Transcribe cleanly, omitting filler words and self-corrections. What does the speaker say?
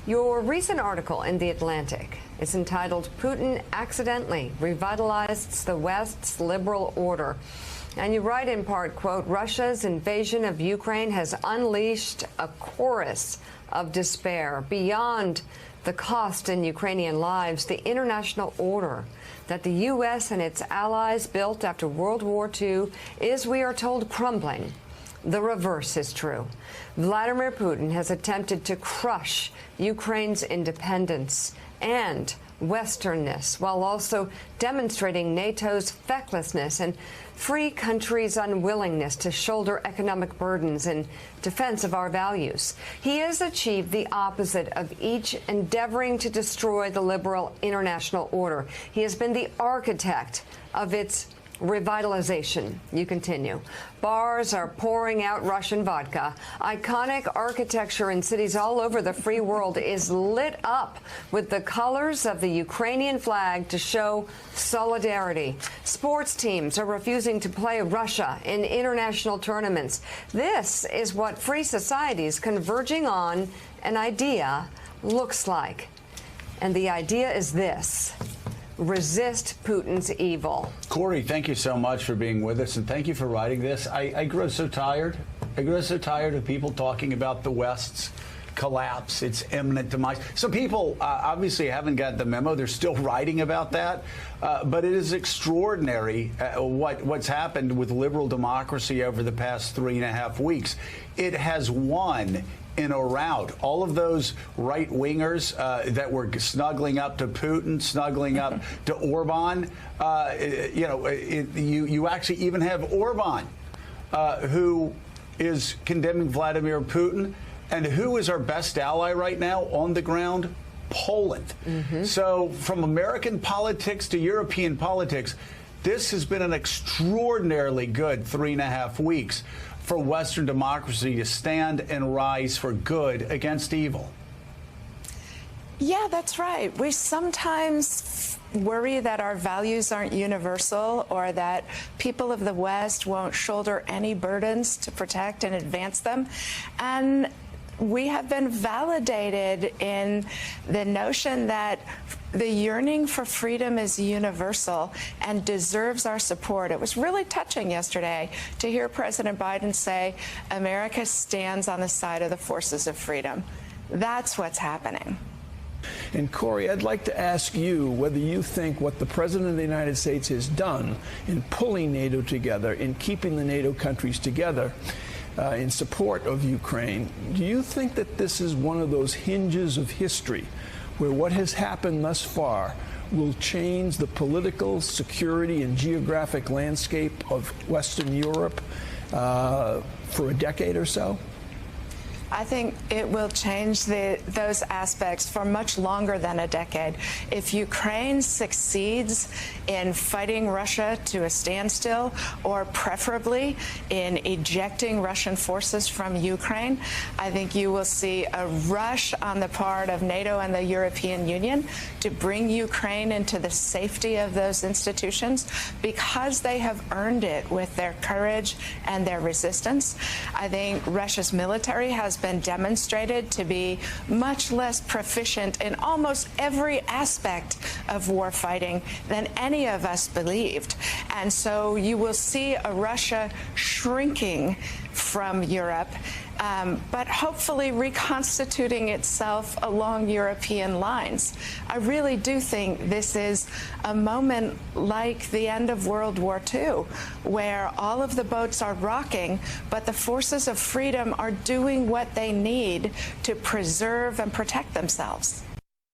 Your recent article in The Atlantic is entitled "Putin Accidentally Revitalized the West's Liberal Order." And you write in part, quote, "Russia's invasion of Ukraine has unleashed a chorus of despair. Beyond the cost in Ukrainian lives, the international order that the U.S. and its allies built after World War II is, we are told, crumbling. The reverse is true. Vladimir Putin has attempted to crush Ukraine's independence and Westernness, while also demonstrating NATO's fecklessness and free countries' unwillingness to shoulder economic burdens in defense of our values. He has achieved the opposite of each, endeavoring to destroy the liberal international order. He has been the architect of its revitalization. You continue. Bars are pouring out Russian vodka. Iconic architecture in cities all over the free world is lit up with the colors of the Ukrainian flag to show solidarity. Sports teams are refusing to play Russia in international tournaments. This is what free societies converging on an idea looks like. And the idea is this: resist Putin's evil. Corey, thank you so much for being with us, and thank you for writing this. I grow so tired. I grow so tired of people talking about the West's collapse, its imminent demise. Some people obviously haven't got the memo. They're still writing about that. But it is extraordinary what's happened with liberal democracy over the past 3.5 weeks. It has won in a rout. All of those right-wingers that were snuggling up to Putin, snuggling up to Orban, you actually even have Orban, who is condemning Vladimir Putin. And who is our best ally right now on the ground? Poland. So from American politics to European politics, this has been an extraordinarily good 3.5 weeks for Western democracy to stand and rise for good against evil. Yeah, that's right. We sometimes worry that our values aren't universal, or that people of the West won't shoulder any burdens to protect and advance them. And we have been validated in the notion that the yearning for freedom is universal and deserves our support. It was really touching yesterday to hear President Biden say, America stands on the side of the forces of freedom. That's what's happening. And Corey, I'd like to ask you whether you think what the President of the United States has done in pulling NATO together, in keeping the NATO countries together, in support of Ukraine, do you think that this is one of those hinges of history where what has happened thus far will change the political, security, and geographic landscape of Western Europe for a decade or so? I think it will change those aspects for much longer than a decade. If Ukraine succeeds in fighting Russia to a standstill, or preferably in ejecting Russian forces from Ukraine, I think you will see a rush on the part of NATO and the European Union to bring Ukraine into the safety of those institutions, because they have earned it with their courage and their resistance. I think Russia's military has been demonstrated to be much less proficient in almost every aspect of war fighting than any of us believed. And so you will see a Russia shrinking from Europe, but hopefully reconstituting itself along European lines. I really do think this is a moment like the end of World War II, where all of the boats are rocking, but the forces of freedom are doing what they need to preserve and protect themselves.